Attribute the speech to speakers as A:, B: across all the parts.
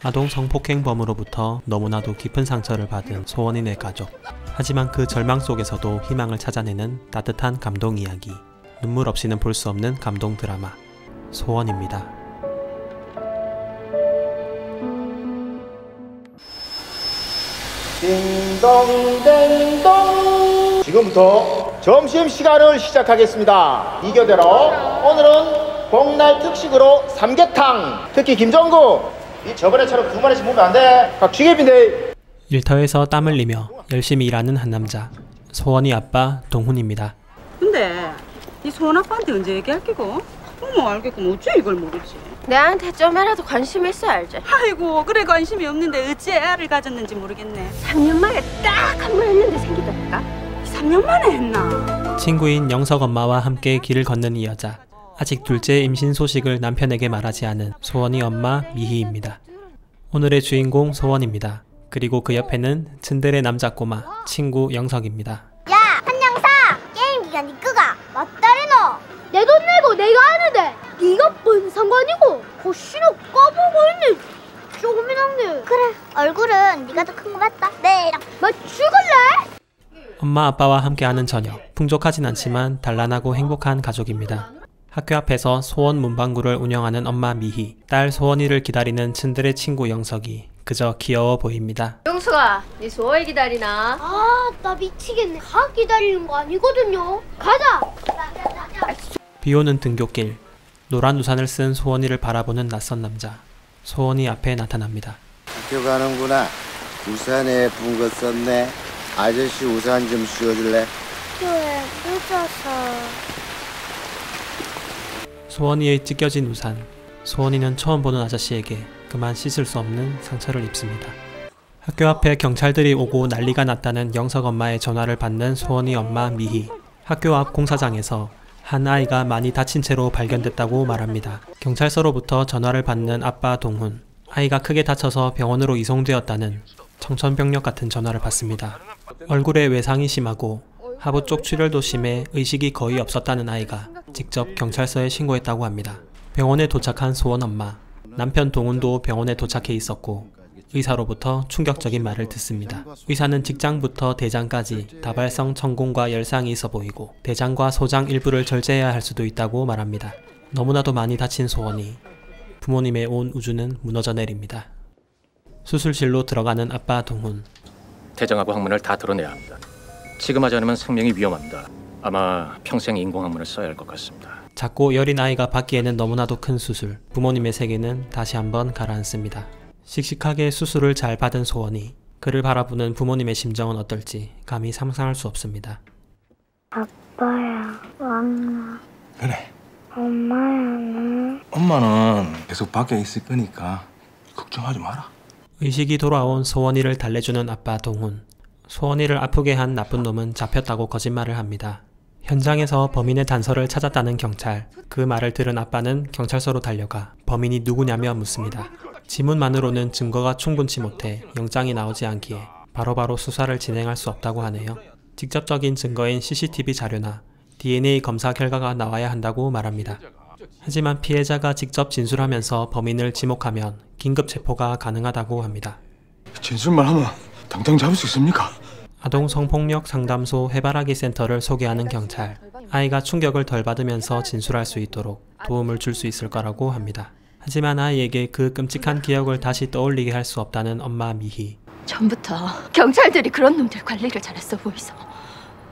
A: 아동 성폭행범으로부터 너무나도 깊은 상처를 받은 소원인의 가족. 하지만 그 절망 속에서도 희망을 찾아내는 따뜻한 감동 이야기. 눈물 없이는 볼 수 없는 감동 드라마. 소원입니다.
B: 딩동댕동. 지금부터 점심시간을 시작하겠습니다. 이교대로 오늘은 복날 특식으로 삼계탕. 특히 김정구, 이 저번에처럼 2마리씩 먹으면 안돼. 각취급인데.
A: 일터에서 땀 흘리며 열심히 일하는 한 남자. 소원이 아빠 동훈입니다.
C: 근데 이 소원 아빠한테 언제 얘기할 끼고? 어머 알겠고 어째 이걸 모르지?
D: 내한테 좀이라도 관심 있어야 알지.
C: 아이고 그래 관심이 없는데 어째 애를 가졌는지 모르겠네.
D: 3년 만에 딱 한 번 했는데 생기더라니까.
C: 3년 만에 했나?
A: 친구인 영석 엄마와 함께 길을 걷는 이 여자. 아직 둘째 임신 소식을 남편에게 말하지 않은 소원이 엄마 미희입니다. 오늘의 주인공 소원입니다. 그리고 그 옆에는 츤데레 남자 꼬마 친구 영석입니다.
E: 야 한영사, 게임기가 니 끄가 맞다리노. 내 돈 내고 내가 하는데 니가 뭔 상관이고. 거시로 꺼보고 있는 조금이란 게. 그래 얼굴은 니가 더 큰 거 맞다. 내랑 죽을래?
A: 엄마 아빠와 함께하는 저녁. 풍족하진 않지만 단란하고 행복한 가족입니다. 학교 앞에서 소원 문방구를 운영하는 엄마 미희, 딸 소원이를 기다리는 츤데레 친구 영석이 그저 귀여워 보입니다.
D: 용수가, 네 소원이 기다리나?
E: 아, 나 미치겠네. 가 기다리는 거 아니거든요. 가자.
A: 비오는 등굣길. 노란 우산을 쓴 소원이를 바라보는 낯선 남자. 소원이 앞에 나타납니다.
F: 학교 가는구나. 우산에 예쁜 거 썼네. 아저씨 우산 좀 씌워줄래?
E: 학교에 늦어서.
A: 소원이의 찢겨진 우산. 소원이는 처음 보는 아저씨에게 그만 씻을 수 없는 상처를 입습니다. 학교 앞에 경찰들이 오고 난리가 났다는 영석 엄마의 전화를 받는 소원이 엄마 미희. 학교 앞 공사장에서 한 아이가 많이 다친 채로 발견됐다고 말합니다. 경찰서로부터 전화를 받는 아빠 동훈. 아이가 크게 다쳐서 병원으로 이송되었다는 청천벽력 같은 전화를 받습니다. 얼굴에 외상이 심하고 하부 쪽 출혈도 심해 의식이 거의 없었다는 아이가 직접 경찰서에 신고했다고 합니다. 병원에 도착한 소원 엄마. 남편 동훈도 병원에 도착해 있었고 의사로부터 충격적인 말을 듣습니다. 의사는 직장부터 대장까지 다발성 천공과 열상이 있어 보이고 대장과 소장 일부를 절제해야 할 수도 있다고 말합니다. 너무나도 많이 다친 소원이. 부모님의 온 우주는 무너져 내립니다. 수술실로 들어가는 아빠 동훈.
G: 대장하고 항문을 다 드러내야 합니다. 지금 하지 않으면 생명이 위험합니다. 아마 평생 인공항문을 써야 할 것 같습니다.
A: 작고 여린 아이가 받기에는 너무나도 큰 수술. 부모님의 세계는 다시 한번 가라앉습니다. 씩씩하게 수술을 잘 받은 소원이. 그를 바라보는 부모님의 심정은 어떨지 감히 상상할 수 없습니다.
E: 아빠야, 왔나?
F: 그래.
E: 엄마야, 나?
F: 엄마는 계속 밖에 있을 거니까 걱정하지 마라.
A: 의식이 돌아온 소원이를 달래주는 아빠 동훈. 소원이를 아프게 한 나쁜 놈은 잡혔다고 거짓말을 합니다. 현장에서 범인의 단서를 찾았다는 경찰. 그 말을 들은 아빠는 경찰서로 달려가 범인이 누구냐며 묻습니다. 지문만으로는 증거가 충분치 못해 영장이 나오지 않기에 바로바로 수사를 진행할 수 없다고 하네요. 직접적인 증거인 CCTV 자료나 DNA 검사 결과가 나와야 한다고 말합니다. 하지만 피해자가 직접 진술하면서 범인을 지목하면 긴급 체포가 가능하다고 합니다.
F: 진술만 하면 당장 잡을 수 있습니까?
A: 아동 성폭력 상담소 해바라기 센터를 소개하는 경찰. 아이가 충격을 덜 받으면서 진술할 수 있도록 도움을 줄 수 있을 거라고 합니다. 하지만 아이에게 그 끔찍한 기억을 다시 떠올리게 할 수 없다는 엄마 미희.
D: 전부터 경찰들이 그런 놈들 관리를 잘했어 보이소.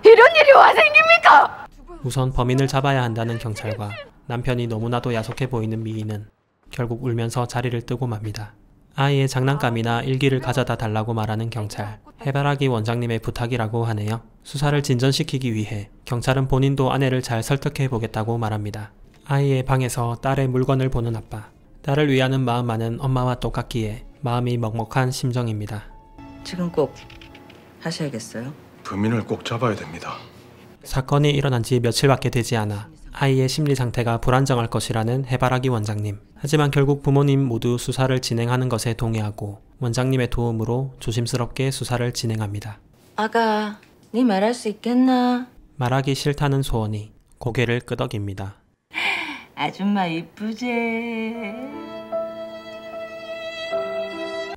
D: 이런 일이 와 생깁니까?
A: 우선 범인을 잡아야 한다는 경찰과 남편이 너무나도 야속해 보이는 미희는 결국 울면서 자리를 뜨고 맙니다. 아이의 장난감이나 일기를 가져다 달라고 말하는 경찰. 해바라기 원장님의 부탁이라고 하네요. 수사를 진전시키기 위해 경찰은 본인도 아내를 잘 설득해 보겠다고 말합니다. 아이의 방에서 딸의 물건을 보는 아빠. 딸을 위하는 마음만은 엄마와 똑같기에 마음이 먹먹한 심정입니다.
H: 지금 꼭 하셔야겠어요?
F: 범인을 꼭 잡아야 됩니다.
A: 사건이 일어난 지 며칠밖에 되지 않아 아이의 심리 상태가 불안정할 것이라는 해바라기 원장님. 하지만 결국 부모님 모두 수사를 진행하는 것에 동의하고 원장님의 도움으로 조심스럽게 수사를 진행합니다.
H: 아가, 네 말할 수 있겠나?
A: 말하기 싫다는 소원이 고개를 끄덕입니다.
H: 아줌마 이쁘제.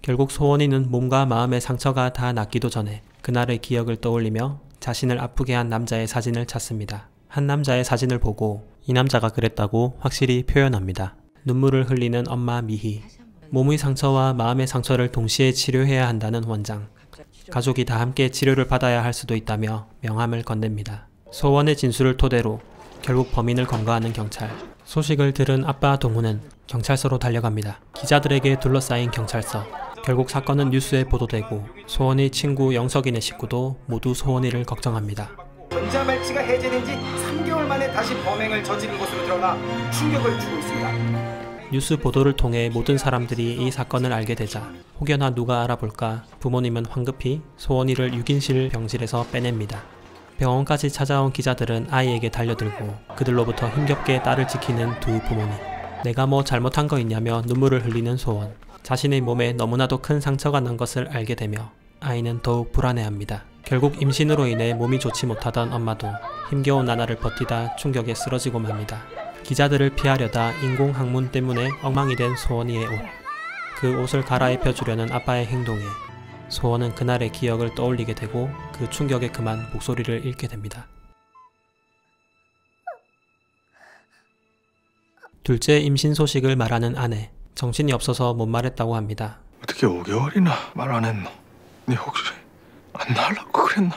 A: 결국 소원이는 몸과 마음의 상처가 다 낫기도 전에 그날의 기억을 떠올리며 자신을 아프게 한 남자의 사진을 찾습니다. 한 남자의 사진을 보고 이 남자가 그랬다고 확실히 표현합니다. 눈물을 흘리는 엄마 미희. 몸의 상처와 마음의 상처를 동시에 치료해야 한다는 원장. 가족이 다 함께 치료를 받아야 할 수도 있다며 명함을 건넵니다. 소원의 진술을 토대로 결국 범인을 검거하는 경찰. 소식을 들은 아빠 동훈은 경찰서로 달려갑니다. 기자들에게 둘러싸인 경찰서. 결국 사건은 뉴스에 보도되고 소원의 친구 영석이네 식구도 모두 소원이를 걱정합니다.
I: 전자발찌가 해제된 지 3개월 만에 다시 범행을 저지른 것으로 드러나 충격을 주고 있습니다.
A: 뉴스 보도를 통해 모든 사람들이 이 사건을 알게 되자 혹여나 누가 알아볼까 부모님은 황급히 소원이를 6인실 병실에서 빼냅니다. 병원까지 찾아온 기자들은 아이에게 달려들고 그들로부터 힘겹게 딸을 지키는 두 부모님. 내가 뭐 잘못한 거 있냐며 눈물을 흘리는 소원. 자신의 몸에 너무나도 큰 상처가 난 것을 알게 되며 아이는 더욱 불안해합니다. 결국 임신으로 인해 몸이 좋지 못하던 엄마도 힘겨운 나날을 버티다 충격에 쓰러지고 맙니다. 기자들을 피하려다 인공항문 때문에 엉망이 된 소원이의 옷. 그 옷을 갈아입혀 주려는 아빠의 행동에 소원은 그날의 기억을 떠올리게 되고 그 충격에 그만 목소리를 잃게 됩니다. 둘째 임신 소식을 말하는 아내. 정신이 없어서 못 말했다고 합니다.
J: 어떻게 5개월이나 말 안 했노? 네 혹시 안 낳으려고 그랬나?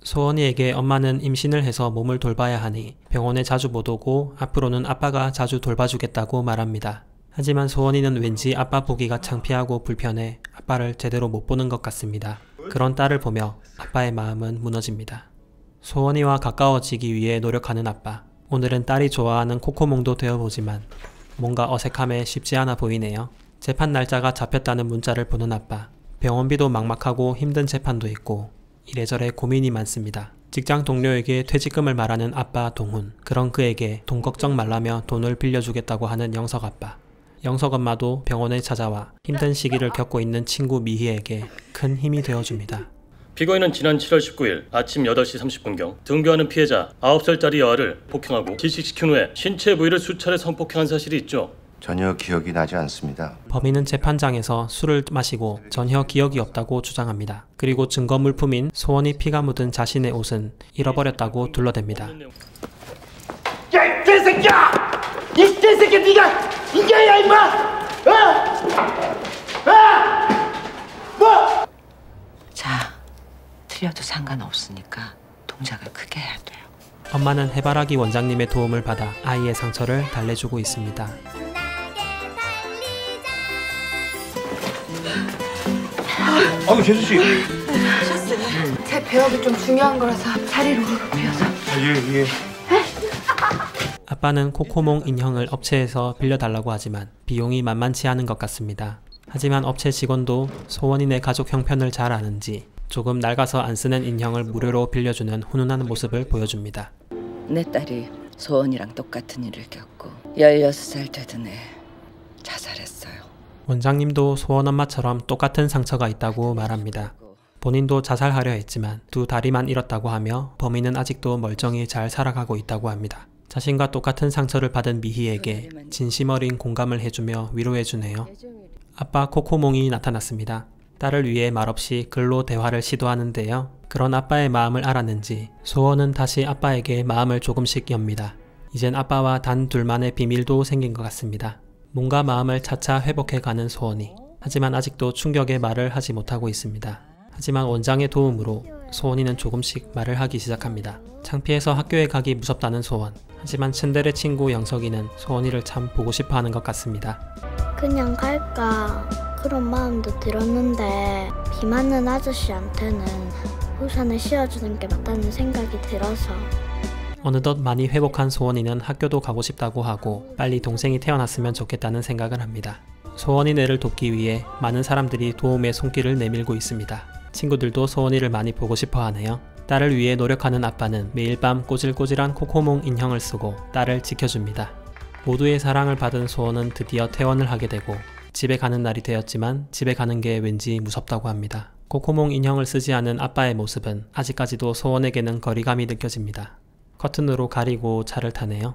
A: 소원이에게 엄마는 임신을 해서 몸을 돌봐야 하니 병원에 자주 못 오고 앞으로는 아빠가 자주 돌봐주겠다고 말합니다. 하지만 소원이는 왠지 아빠 보기가 창피하고 불편해 아빠를 제대로 못 보는 것 같습니다. 그런 딸을 보며 아빠의 마음은 무너집니다. 소원이와 가까워지기 위해 노력하는 아빠. 오늘은 딸이 좋아하는 코코몽도 되어보지만 뭔가 어색함에 쉽지 않아 보이네요. 재판 날짜가 잡혔다는 문자를 보는 아빠. 병원비도 막막하고 힘든 재판도 있고 이래저래 고민이 많습니다. 직장 동료에게 퇴직금을 말하는 아빠 동훈. 그런 그에게 돈 걱정 말라며 돈을 빌려주겠다고 하는 영석 아빠. 영석 엄마도 병원에 찾아와 힘든 시기를 겪고 있는 친구 미희에게 큰 힘이 되어줍니다.
G: 피고인은 지난 7월 19일 아침 8시 30분경 등교하는 피해자 9살짜리 여아를 폭행하고 질식시킨 후에 신체 부위를 수차례 성폭행한 사실이 있죠.
F: 전혀 기억이 나지 않습니다.
A: 범인은 재판장에서 술을 마시고 전혀 기억이 없다고 주장합니다. 그리고 증거 물품인 소원이 피가 묻은 자신의 옷은 잃어버렸다고 둘러댑니다.
B: 야, 이 개새끼야! 이 개새끼 네가 인간이야 임마! 뭐?
H: 자, 틀려도 상관없으니까 동작을 크게 해야 돼요.
A: 엄마는 해바라기 원장님의 도움을 받아 아이의 상처를 달래주고 있습니다.
J: 재수씨.
D: 제 배역이 좀 중요한 거라서 자리를 비워서.
J: 예.
A: 아빠는 코코몽 인형을 업체에서 빌려달라고 하지만 비용이 만만치 않은 것 같습니다. 하지만 업체 직원도 소원이네 가족 형편을 잘 아는지 조금 낡아서 안 쓰는 인형을 무료로 빌려주는 훈훈한 모습을 보여줍니다.
H: 내 딸이 소원이랑 똑같은 일을 겪고 16살 되던 애 자살했어요.
A: 원장님도 소원 엄마처럼 똑같은 상처가 있다고 말합니다. 본인도 자살하려 했지만 두 다리만 잃었다고 하며 범인은 아직도 멀쩡히 잘 살아가고 있다고 합니다. 자신과 똑같은 상처를 받은 미희에게 진심 어린 공감을 해주며 위로해주네요. 아빠 코코몽이 나타났습니다. 딸을 위해 말없이 글로 대화를 시도하는데요. 그런 아빠의 마음을 알았는지 소원은 다시 아빠에게 마음을 조금씩 엽니다. 이젠 아빠와 단 둘만의 비밀도 생긴 것 같습니다. 몸과 마음을 차차 회복해가는 소원이. 하지만 아직도 충격의 말을 하지 못하고 있습니다. 하지만 원장의 도움으로 소원이는 조금씩 말을 하기 시작합니다. 창피해서 학교에 가기 무섭다는 소원. 하지만 츤데레 친구 영석이는 소원이를 참 보고 싶어하는 것 같습니다.
E: 그냥 갈까 그런 마음도 들었는데 비 맞는 아저씨한테는 우산을 씌워주는 게 맞다는 생각이 들어서.
A: 어느덧 많이 회복한 소원이는 학교도 가고 싶다고 하고 빨리 동생이 태어났으면 좋겠다는 생각을 합니다. 소원이네를 돕기 위해 많은 사람들이 도움의 손길을 내밀고 있습니다. 친구들도 소원이를 많이 보고 싶어 하네요. 딸을 위해 노력하는 아빠는 매일 밤 꼬질꼬질한 코코몽 인형을 쓰고 딸을 지켜줍니다. 모두의 사랑을 받은 소원은 드디어 퇴원을 하게 되고 집에 가는 날이 되었지만 집에 가는 게 왠지 무섭다고 합니다. 코코몽 인형을 쓰지 않은 아빠의 모습은 아직까지도 소원에게는 거리감이 느껴집니다. 커튼으로 가리고 차를 타네요.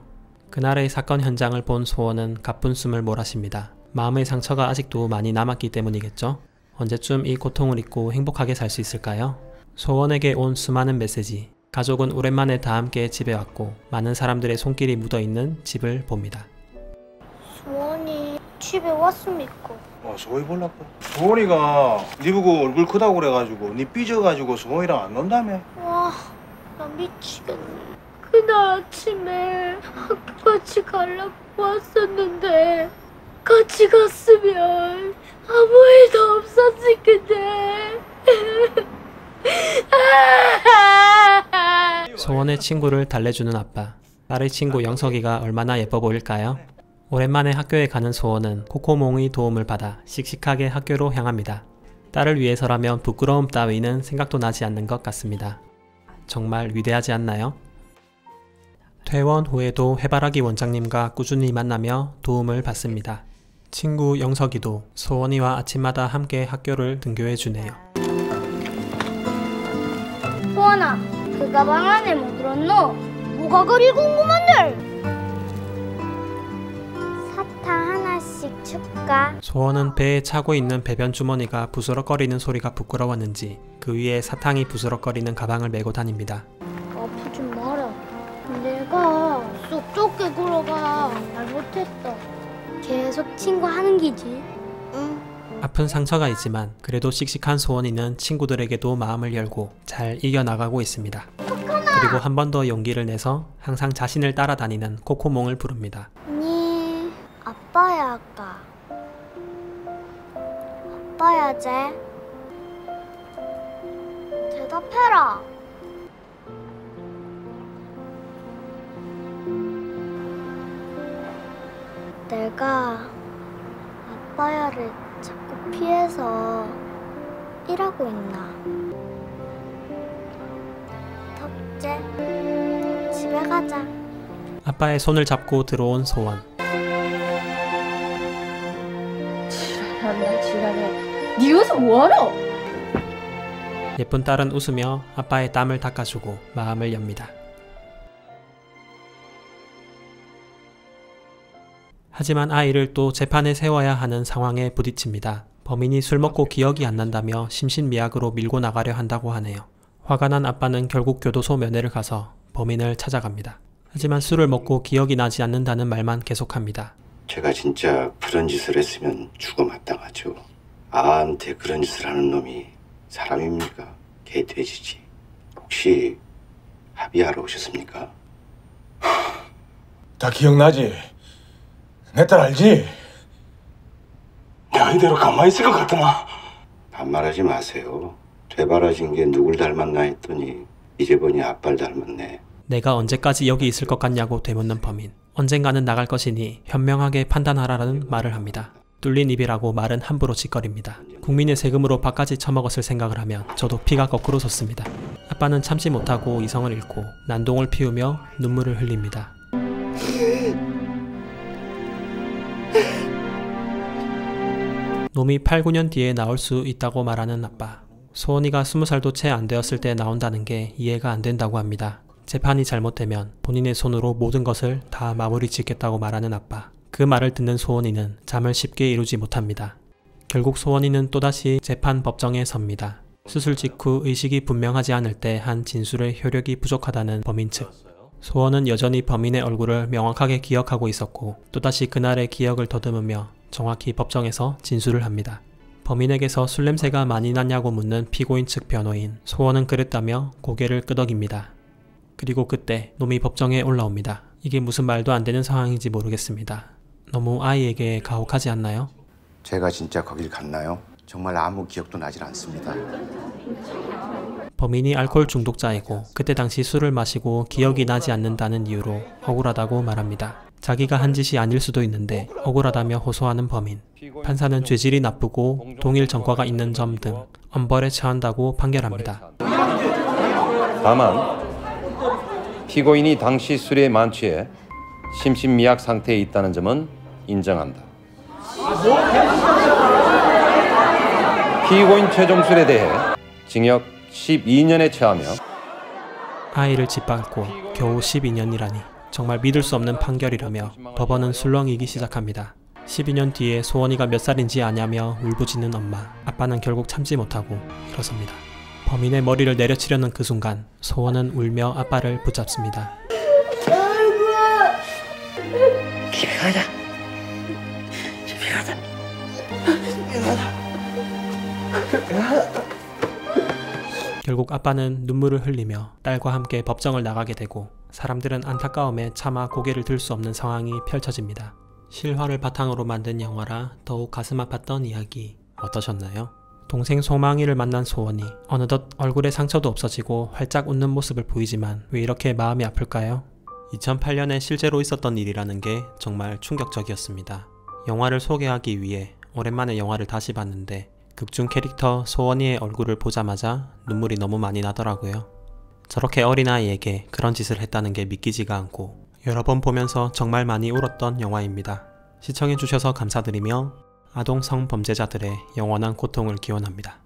A: 그날의 사건 현장을 본 소원은 가쁜 숨을 몰아쉽니다. 마음의 상처가 아직도 많이 남았기 때문이겠죠? 언제쯤 이 고통을 잊고 행복하게 살 수 있을까요? 소원에게 온 수많은 메시지. 가족은 오랜만에 다 함께 집에 왔고 많은 사람들의 손길이 묻어있는 집을 봅니다.
E: 소원이 집에 왔습니까?
J: 소원이 보려고. 소원이가 니 보고 얼굴 크다고 그래가지고 니 삐져가지고 소원이랑 안 논다며.
E: 와, 나 미치겠네. 그날 아침에 학교 같이 가려고 왔었는데 같이 갔으면 아무 일도 없었을 텐데.
A: 소원의 친구를 달래주는 아빠. 딸의 친구 영석이가 얼마나 예뻐 보일까요? 오랜만에 학교에 가는 소원은 코코몽의 도움을 받아 씩씩하게 학교로 향합니다. 딸을 위해서라면 부끄러움 따위는 생각도 나지 않는 것 같습니다. 정말 위대하지 않나요? 퇴원 후에도 해바라기 원장님과 꾸준히 만나며 도움을 받습니다. 친구 영석이도 소원이와 아침마다 함께 학교를 등교해 주네요.
E: 소원아, 그 가방 안에 뭐 들었노? 뭐가 그리 궁금한데? 사탕 하나씩 줄까?
A: 소원은 배에 차고 있는 배변 주머니가 부스럭거리는 소리가 부끄러웠는지 그 위에 사탕이 부스럭거리는 가방을 메고 다닙니다.
E: 아프지 마라. 내가 쏙 좁게 굴어가. 잘못했다. 계속 친구 하는 기지? 응.
A: 아픈 상처가 있지만 그래도 씩씩한 소원이는 친구들에게도 마음을 열고 잘 이겨나가고 있습니다. 그리고 한 번 더 용기를 내서 항상 자신을 따라다니는 코코몽을 부릅니다.
E: 니 아빠야 아까. 아빠야 쟤. 대답해라. 내가 아빠야를 자꾸 피해서 일하고 있나? 덕재, 집에 가자.
A: 아빠의 손을 잡고 들어온 소원.
D: 지랄한다 지랄해. 니 여기서 뭐하러?
A: 예쁜 딸은 웃으며 아빠의 땀을 닦아주고 마음을 엽니다. 하지만 아이를 또 재판에 세워야 하는 상황에 부딪힙니다. 범인이 술 먹고 기억이 안 난다며 심신미약으로 밀고 나가려 한다고 하네요. 화가 난 아빠는 결국 교도소 면회를 가서 범인을 찾아갑니다. 하지만 술을 먹고 기억이 나지 않는다는 말만 계속합니다.
F: 제가 진짜 그런 짓을 했으면 죽어 마땅하죠. 아한테 그런 짓을 하는 놈이 사람입니까? 개돼지지. 혹시 합의하러 오셨습니까?
J: 다 기억나지? 내 딸 알지? 내가 이대로 가만히 있을 것 같더나.
F: 반말하지 마세요. 되바라진 게 누굴 닮았나 했더니 이제 보니 아빠를 닮았네.
A: 내가 언제까지 여기 있을 것 같냐고 되묻는 범인. 언젠가는 나갈 것이니 현명하게 판단하라는 말을 합니다. 뚫린 입이라고 말은 함부로 짓거립니다. 국민의 세금으로 밥까지 처먹었을 생각을 하면 저도 피가 거꾸로 솟습니다. 아빠는 참지 못하고 이성을 잃고 난동을 피우며 눈물을 흘립니다. 놈이 8, 9년 뒤에 나올 수 있다고 말하는 아빠. 소원이가 20살도 채 안 되었을 때 나온다는 게 이해가 안 된다고 합니다. 재판이 잘못되면 본인의 손으로 모든 것을 다 마무리 짓겠다고 말하는 아빠. 그 말을 듣는 소원이는 잠을 쉽게 이루지 못합니다. 결국 소원이는 또다시 재판 법정에 섭니다. 수술 직후 의식이 분명하지 않을 때 한 진술의 효력이 부족하다는 범인 측. 소원은 여전히 범인의 얼굴을 명확하게 기억하고 있었고 또다시 그날의 기억을 더듬으며 정확히 법정에서 진술을 합니다. 범인에게서 술 냄새가 많이 났냐고 묻는 피고인 측 변호인. 소원은 그랬다며 고개를 끄덕입니다. 그리고 그때 놈이 법정에 올라옵니다. 이게 무슨 말도 안 되는 상황인지 모르겠습니다. 너무 아이에게 가혹하지 않나요?
F: 제가 진짜 거길 갔나요? 정말 아무 기억도 나질 않습니다.
A: 범인이 알코올 중독자이고 그때 당시 술을 마시고 기억이 나지 않는다는 이유로 억울하다고 말합니다. 자기가 한 짓이 아닐 수도 있는데 억울하다며 호소하는 범인. 판사는 죄질이 나쁘고 동일 전과가 있는 점 등 엄벌에 처한다고 판결합니다.
K: 다만 피고인이 당시 술에 만취해 심신미약 상태에 있다는 점은 인정한다. 피고인 최종술에 대해 징역 12년에 처하며
A: 아이를 짓밟고 겨우 12년이라니 정말 믿을 수 없는 판결이라며 법원은 술렁이기 시작합니다. 12년 뒤에 소원이가 몇 살인지 아냐며 울부짖는 엄마. 아빠는 결국 참지 못하고 일어섭니다. 범인의 머리를 내려치려는 그 순간 소원은 울며 아빠를 붙잡습니다.
B: 집에 가자. 집에 가자. 집에 가자.
A: 결국 아빠는 눈물을 흘리며 딸과 함께 법정을 나가게 되고 사람들은 안타까움에 차마 고개를 들 수 없는 상황이 펼쳐집니다. 실화를 바탕으로 만든 영화라 더욱 가슴 아팠던 이야기 어떠셨나요? 동생 소망이를 만난 소원이 어느덧 얼굴에 상처도 없어지고 활짝 웃는 모습을 보이지만 왜 이렇게 마음이 아플까요? 2008년에 실제로 있었던 일이라는 게 정말 충격적이었습니다. 영화를 소개하기 위해 오랜만에 영화를 다시 봤는데 극중 캐릭터 소원이의 얼굴을 보자마자 눈물이 너무 많이 나더라고요. 저렇게 어린아이에게 그런 짓을 했다는 게 믿기지가 않고 여러 번 보면서 정말 많이 울었던 영화입니다. 시청해주셔서 감사드리며 아동 성범죄자들의 영원한 고통을 기원합니다.